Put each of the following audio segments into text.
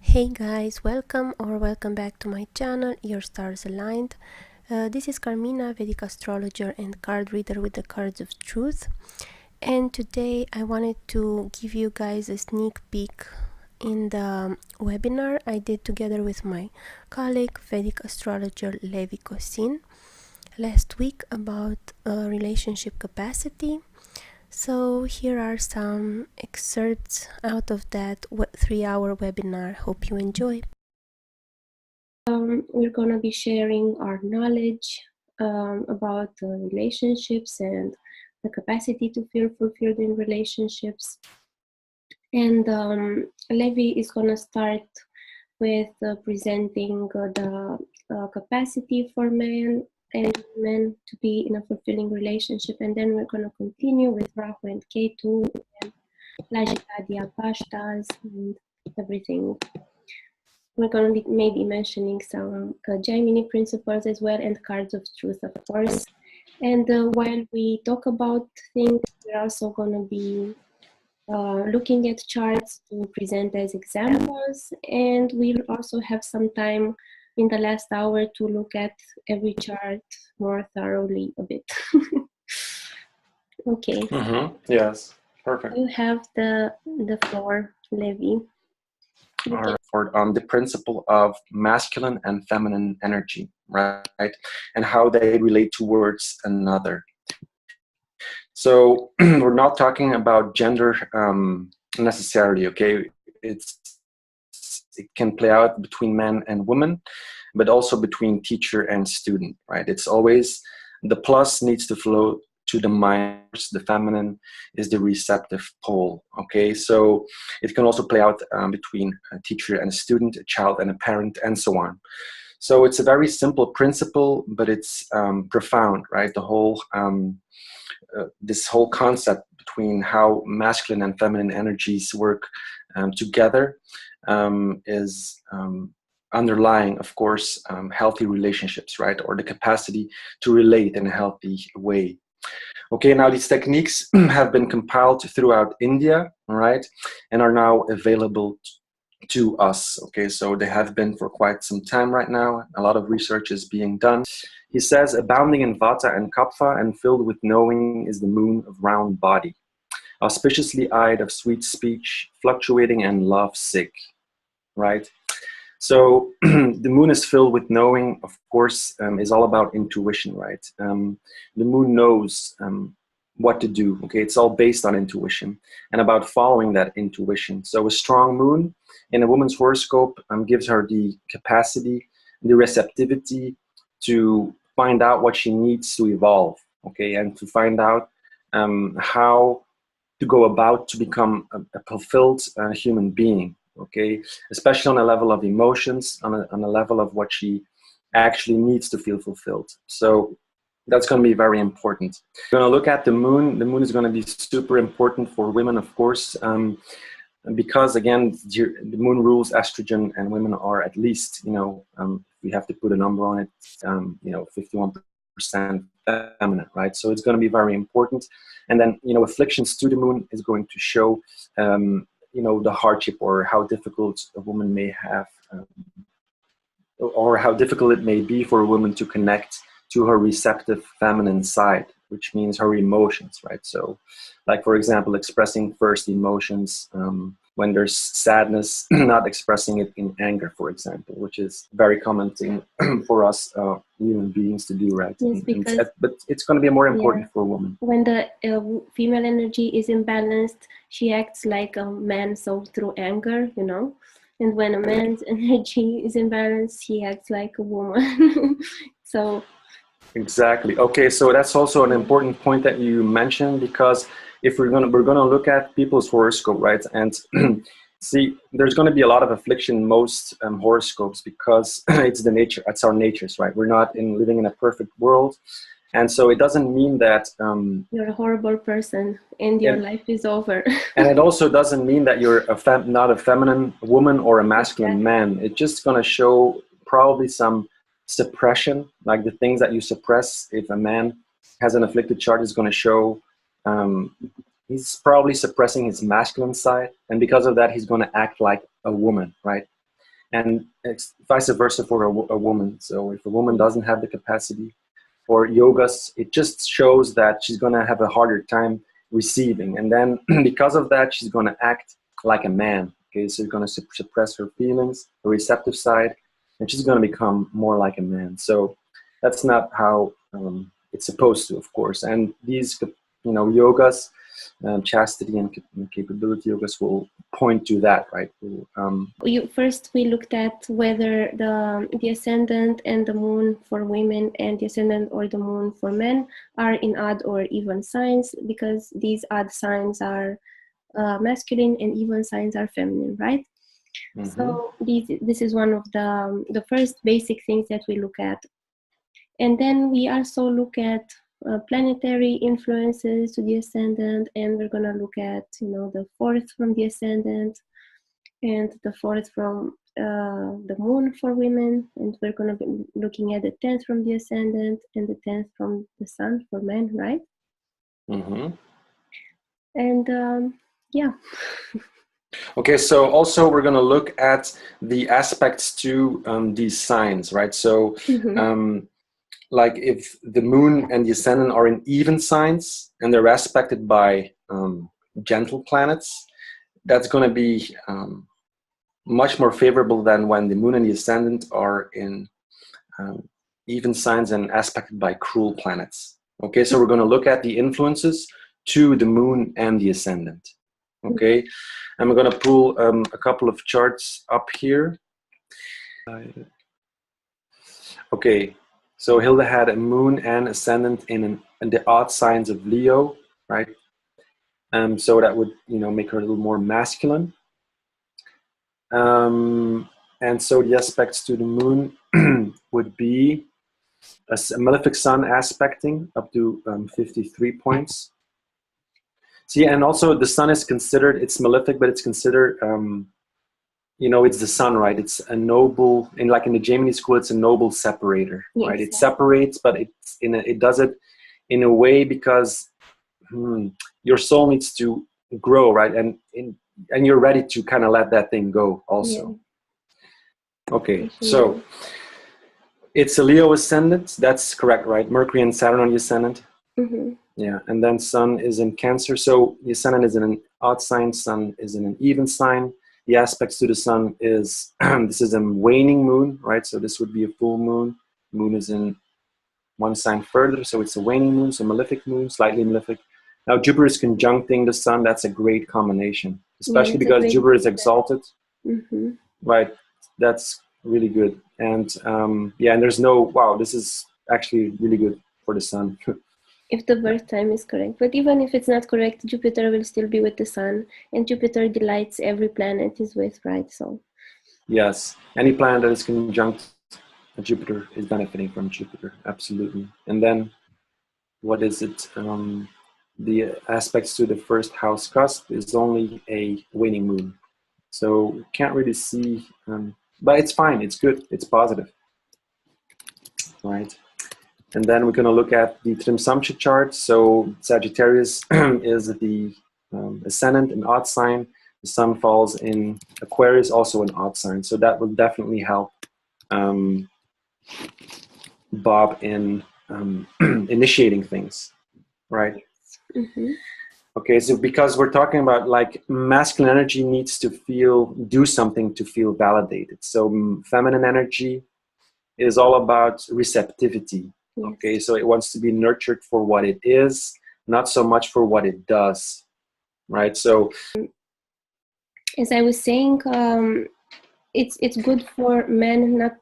Hey guys, welcome back to my channel, Your Stars Aligned. This is Carmina, Vedic astrologer and card reader with the cards of truth. And today I wanted to give you guys a sneak peek in the webinar I did together with my colleague, Vedic astrologer Levi Cosijn, last week about relationship capacity. So here are some excerpts out of that 3-hour webinar. Hope you enjoy. We're going to be sharing our knowledge about relationships and the capacity to feel fulfilled in relationships. And Levi is going to start with presenting the capacity for men and women to be in a fulfilling relationship. And then we're going to continue with Rahu and Ketu and Lajjitaadi Avasthas and everything. We're going to be maybe mentioning some Gemini principles as well and cards of truth, of course. And while we talk about things, we're also going to be looking at charts to present as examples. And we'll also have some time in the last hour to look at every chart more thoroughly a bit. Okay. Yes, perfect. You have the floor, Levi. For the principle of masculine and feminine energy, right? And how they relate towards another. So we're not talking about gender necessarily, okay? It can play out between men and women, but also between teacher and student, right? It's always the plus needs to flow to the minus. The feminine is the receptive pole, okay? So it can also play out between a teacher and a student, a child and a parent, and so on. So it's a very simple principle, but it's profound, right? The whole this whole concept between how masculine and feminine energies work together is underlying, of course, healthy relationships, right? Or the capacity to relate in a healthy way. Okay, now these techniques have been compiled throughout India, right? And are now available to us. Okay, so they have been for quite some time right now. A lot of research is being done. He says, abounding in vata and kapha and filled with knowing is the moon of round body, auspiciously eyed of sweet speech, fluctuating and love sick, right? So the moon is filled with knowing, of course, is all about intuition, right? The moon knows what to do, okay? It's all based on intuition and about following that intuition. So a strong moon in a woman's horoscope gives her the capacity, the receptivity to find out what she needs to evolve, okay? And to find out how to go about to become a fulfilled human being, okay? Especially on a level of emotions, on a level of what she actually needs to feel fulfilled. So that's going to be very important. We're going to look at the moon. The moon is going to be super important for women, of course, because again, the moon rules estrogen, and women are at least, we have to put a number on it, 51% feminine, right? So it's going to be very important. And then, afflictions to the moon is going to show, the hardship or how difficult a woman may have, or how difficult it may be for a woman to connect to her receptive feminine side, which means her emotions, right? So, like, for example, expressing first emotions when there's sadness, not expressing it in anger, for example, which is very common thing for us human beings to do, right? Yes, because, but it's going to be more important for a woman. When the female energy is imbalanced, she acts like a man, so through anger, and when a man's energy is imbalanced, he acts like a woman. So exactly. Okay, so that's also an important point that you mentioned, because if we're gonna look at people's horoscope, right? And see, there's going to be a lot of affliction in most horoscopes, because it's our natures, right? We're not living in a perfect world, and so it doesn't mean that you're a horrible person and your life is over. And it also doesn't mean that you're not a feminine woman or a masculine man. It's just going to show probably some suppression, like the things that you suppress. If a man has an afflicted chart, is going to show he's probably suppressing his masculine side, and because of that, he's going to act like a woman, right? and it's vice versa for a woman. So if a woman doesn't have the capacity for yogas, it just shows that she's going to have a harder time receiving. And then because of that, she's going to act like a man. Okay, so she's going to suppress her feelings, her receptive side, and she's going to become more like a man. So that's not how it's supposed to, of course. And these, yogas, chastity and capability yogas will point to that, right? First, we looked at whether the ascendant and the moon for women and the ascendant or the moon for men are in odd or even signs, because these odd signs are masculine and even signs are feminine, right? Mm-hmm. So this is one of the first basic things that we look at. And then we also look at planetary influences to the ascendant, and we're going to look at, the fourth from the ascendant and the fourth from the moon for women, and we're going to be looking at the 10th from the ascendant and the 10th from the sun for men, right? Mm-hmm. And yeah. Okay, so also we're going to look at the aspects to these signs, right? So like if the moon and the ascendant are in even signs and they're aspected by gentle planets, that's going to be much more favorable than when the moon and the ascendant are in even signs and aspected by cruel planets. Okay, so we're going to look at the influences to the moon and the ascendant. Okay, and we're going to pull a couple of charts up here. Okay, so Hilda had a moon and ascendant in the odd signs of Leo, right? So that would, make her a little more masculine. And so the aspects to the moon would be a malefic sun aspecting up to 53 points. See, and also the sun is considered, it's malefic, but it's considered, it's the sun, right? It's a noble, like in the Gemini school, it's a noble separator, yes, right? It separates, but it does it in a way because your soul needs to grow, right? And you're ready to kind of let that thing go also. Yeah. Okay, so it's a Leo ascendant. That's correct, right? Mercury and Saturn on the ascendant. Mm-hmm. Yeah, and then Sun is in Cancer. So the ascendant is in an odd sign, Sun is in an even sign. The aspects to the Sun is, this is a waning moon, right? So this would be a full moon. Moon is in one sign further, so it's a waning moon, so malefic moon, slightly malefic. Now Jupiter is conjuncting the Sun. That's a great combination, especially because Jupiter is exalted, right? That's really good. And and there's wow, this is actually really good for the Sun. If the birth time is correct. But even if it's not correct, Jupiter will still be with the Sun, and Jupiter delights every planet is with, right? So yes, any planet that is conjunct Jupiter is benefiting from Jupiter, absolutely. And then what is it? The aspects to the first house cusp is only a waning moon, so can't really see, but it's fine, it's good, it's positive, right? And then we're going to look at the Trimsamsha chart. So Sagittarius is the ascendant, an odd sign. The Sun falls in Aquarius, also an odd sign. So that will definitely help Bob in initiating things, right? Mm-hmm. Okay, so because we're talking about like masculine energy needs to do something to feel validated. So feminine energy is all about receptivity. Yes. Okay, so it wants to be nurtured for what it is, not so much for what it does, right? So, as I was saying, it's good for men. Not,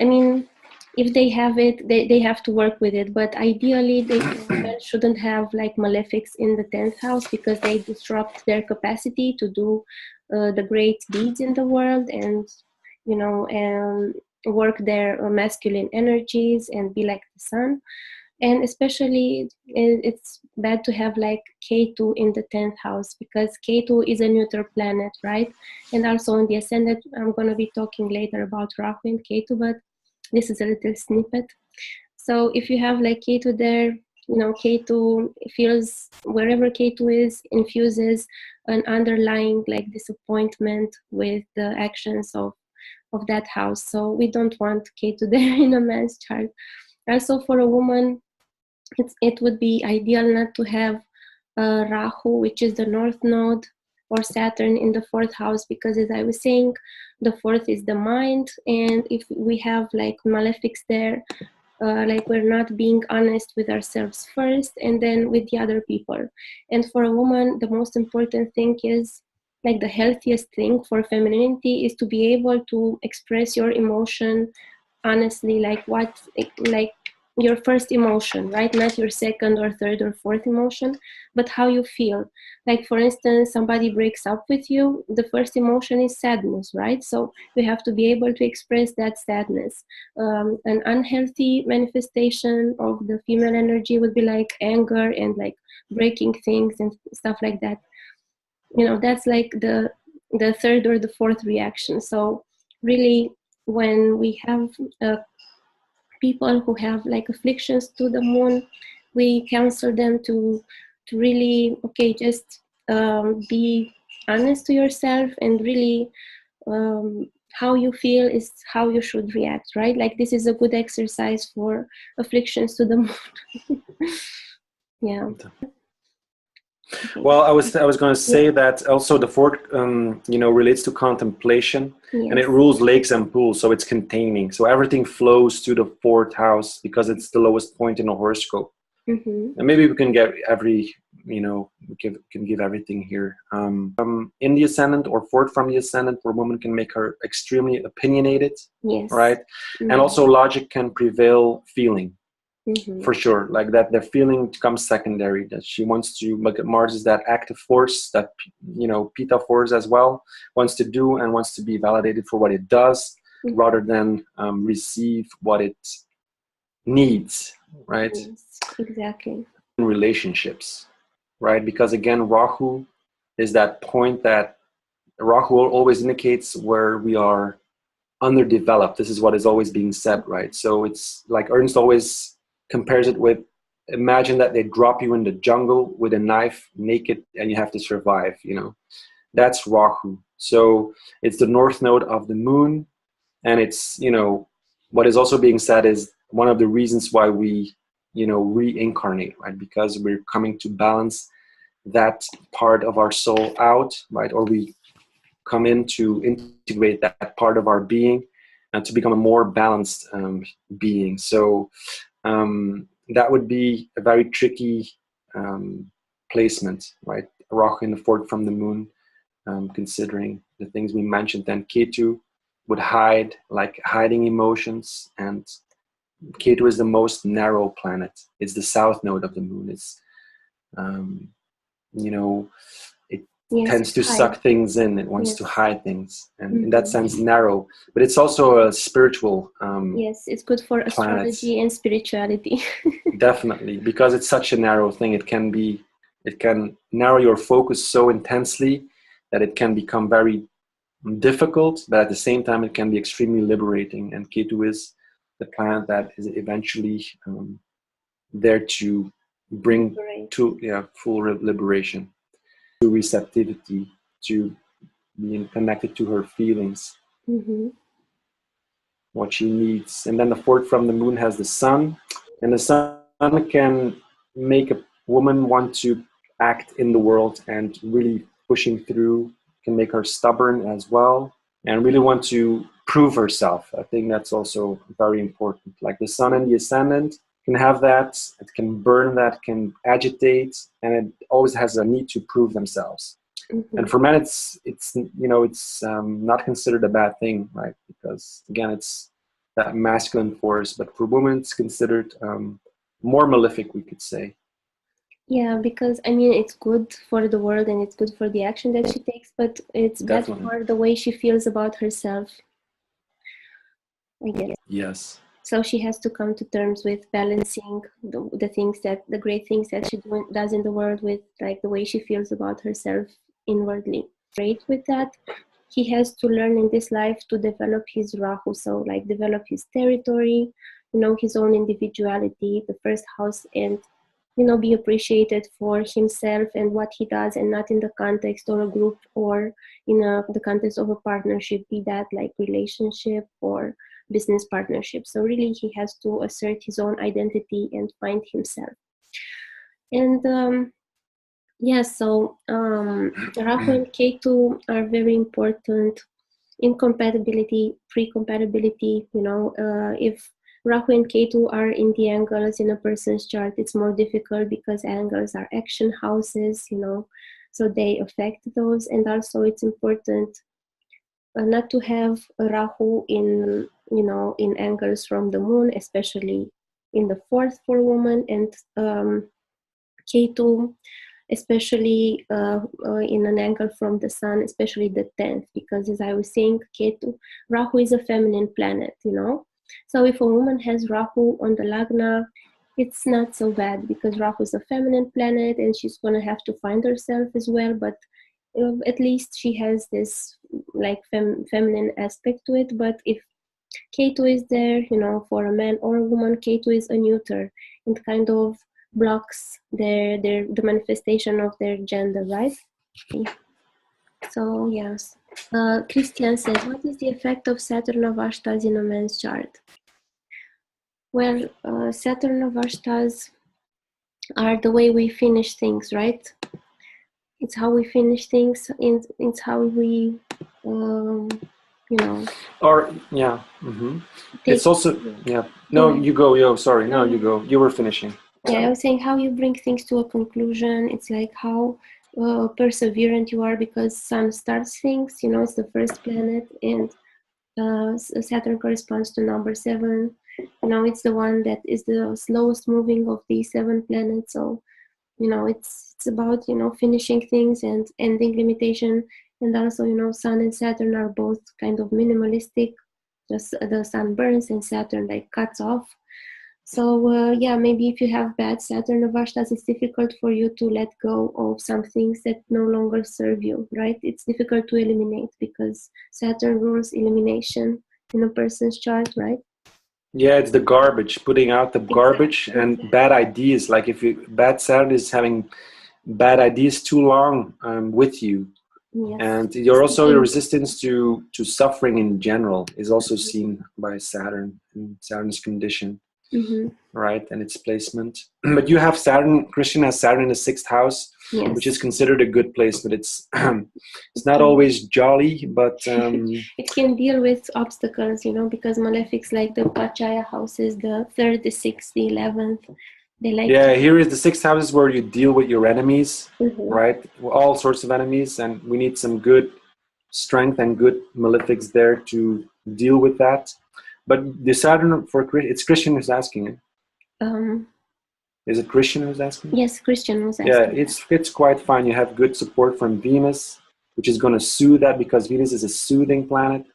I mean, if they have it, they have to work with it. But ideally, men shouldn't have like malefics in the 10th house, because they disrupt their capacity to do the great deeds in the world, and work their masculine energies and be like the Sun. And especially it's bad to have like Ketu in the 10th house, because Ketu is a neutral planet, right? And also in the ascendant, I'm going to be talking later about Rahu and Ketu, but this is a little snippet. So if you have like Ketu there, Ketu feels, wherever Ketu is, infuses an underlying like disappointment with the actions of of that house. So we don't want Ketu there in a man's chart. Also for a woman, it would be ideal not to have Rahu, which is the north node, or Saturn in the fourth house, because as I was saying, the fourth is the mind, and if we have like malefics there, like we're not being honest with ourselves first and then with the other people. And for a woman, the most important thing is, like the healthiest thing for femininity is to be able to express your emotion honestly, like what, like your first emotion, right? Not your second or third or fourth emotion, but how you feel. Like for instance, somebody breaks up with you, the first emotion is sadness, right? So you have to be able to express that sadness. An unhealthy manifestation of the female energy would be like anger and like breaking things and stuff like that. You know, that's like the third or the fourth reaction. So really, when we have people who have like afflictions to the moon, we counsel them to really, okay, just be honest to yourself, and really how you feel is how you should react, right? Like this is a good exercise for afflictions to the moon. Yeah. Well, I was going to say that also the fourth, relates to contemplation, and it rules lakes and pools, so it's containing. So everything flows to the fourth house because it's the lowest point in a horoscope. And maybe we can get we can give everything here. In the ascendant or fourth from the ascendant, where a woman can make her extremely opinionated, right? And also logic can prevail feeling. For sure, like that the feeling comes secondary, that she wants to, like Mars is that active force, that Pitta force as well, wants to do and wants to be validated for what it does, rather than receive what it needs, right? Yes, exactly. In relationships, right? Because again, Rahu is that point that Rahu always indicates where we are underdeveloped. This is what is always being said, right? So it's like Ernst always compares it with, imagine that they drop you in the jungle with a knife, naked, and you have to survive, That's Rahu. So it's the north node of the moon, and it's, what is also being said is one of the reasons why we, reincarnate, right? Because we're coming to balance that part of our soul out, right? Or we come in to integrate that part of our being and to become a more balanced being. So that would be a very tricky placement, right? Rahu in the fourth from the moon, considering the things we mentioned. Then Ketu would hide, like hiding emotions, and Ketu is the most narrow planet. It's the south node of the moon. It's, it tends to suck things in. It wants to hide things, and in that sense, narrow. But it's also a spiritual. Yes, it's good for astrology and spirituality. Definitely, because it's such a narrow thing. It can narrow your focus so intensely that it can become very difficult, but at the same time, it can be extremely liberating. And Ketu is the planet that is eventually there to bring to full liberation, to receptivity, to being connected to her feelings, what she needs. And then the fourth from the moon has the sun, and the sun can make a woman want to act in the world and really pushing through, can make her stubborn as well, and really want to prove herself. I think that's also very important. Like the sun and the ascendant can have that, it can burn that, can agitate, and it always has a need to prove themselves. And for men, it's not considered a bad thing, right? Because again, it's that masculine force, but for women, it's considered more malefic, we could say. Yeah, because I mean, it's good for the world and it's good for the action that she takes, but it's bad for the way she feels about herself, I guess. Yes. So she has to come to terms with balancing the great things that she does in the world with like the way she feels about herself inwardly. Great with that, he has to learn in this life to develop his Rahu, so like develop his territory, his own individuality, the first house, and be appreciated for himself and what he does, and not in the context of a group or in the context of a partnership, be that like relationship or business partnership. So really he has to assert his own identity and find himself. And so Rahu and Ketu are very important in compatibility, pre-compatibility. If Rahu and Ketu are in the angles in a person's chart, it's more difficult because angles are action houses, so they affect those. And also it's important not to have a Rahu in angles from the moon, especially in the 4th for women, and Ketu especially in an angle from the sun, especially the 10th, because as I was saying, Ketu, Rahu is a feminine planet, So if a woman has Rahu on the Lagna, it's not so bad because Rahu is a feminine planet and she's going to have to find herself as well, but at least she has this like feminine aspect to it. But if Ketu is there, for a man or a woman, Ketu is a neuter and kind of blocks the manifestation of their gender, right? So yes. Christian says, what is the effect of Saturn Avasthas in a man's chart? Well, Saturn Avasthas are the way we finish things, right? It's how we finish things, and it's how we Or yeah. It's also no, you go. Sorry, no, you go. You were finishing. Yeah, I was saying how you bring things to a conclusion. It's like how perseverant you are, because Sun starts things, it's the first planet, and Saturn corresponds to number 7. It's the one that is the slowest moving of the 7 planets. So, it's about, finishing things and ending limitation. And also, Sun and Saturn are both kind of minimalistic. The Sun burns and Saturn like cuts off. So maybe if you have bad Saturn Avasthas, it's difficult for you to let go of some things that no longer serve you, right? It's difficult to eliminate because Saturn rules elimination in a person's chart, right? Yeah, it's the garbage, putting out the garbage. And bad ideas. Like if bad Saturn is having bad ideas too long with you. Yes. And you're also your resistance to suffering in general is also seen by Saturn and Saturn's condition. Right, and its placement. But you have Saturn, Christian has Saturn in the 6th house, which is considered a good placement. It's not always jolly, but it can deal with obstacles, because malefics like the Pachaya houses, the 3rd, the 6th, the 11th, they like here is the 6th house is where you deal with your enemies, right? All sorts of enemies, and we need some good strength and good malefics there to deal with that. But the Saturn it's Christian who's asking it. Is it Christian who's asking? Yes, Christian was asking. Yeah, it's quite fine. You have good support from Venus, which is going to soothe that because Venus is a soothing planet,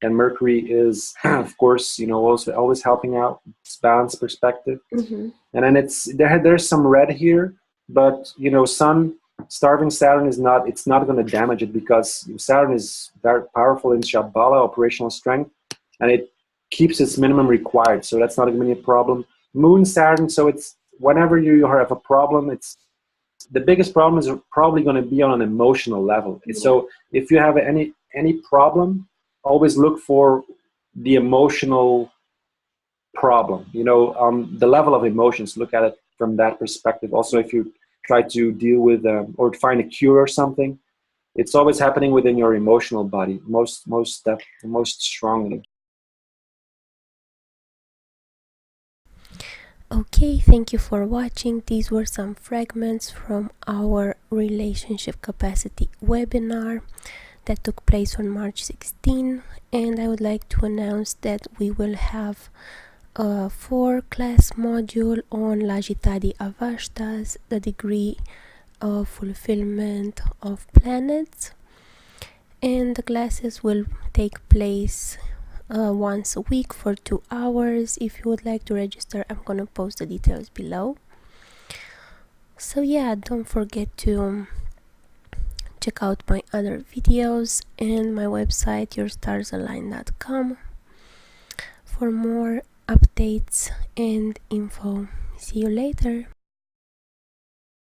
and Mercury is, of course, also always helping out. It's balanced perspective, and then there's some red here, but Sun starving Saturn is not. It's not going to damage it because Saturn is very powerful in Shambhala, operational strength, and it keeps its minimum required, so that's not going to be a problem. Moon Saturn, so it's whenever you have a problem, it's the biggest problem is probably going to be on an emotional level. So if you have any problem, always look for the emotional problem, the level of emotions. Look at it from that perspective. Also, if you try to deal with or find a cure or something, it's always happening within your emotional body most strongly. Okay, thank you for watching. These were some fragments from our relationship capacity webinar that took place on March 16, and I would like to announce that we will have a 4-class module on Lajjitaadi Avasthas, the degree of fulfillment of planets, and the classes will take place once a week for 2 hours. If you would like to register, I'm gonna post the details below. So yeah, don't forget to check out my other videos and my website yourstars-align.com for more updates and info. See you later.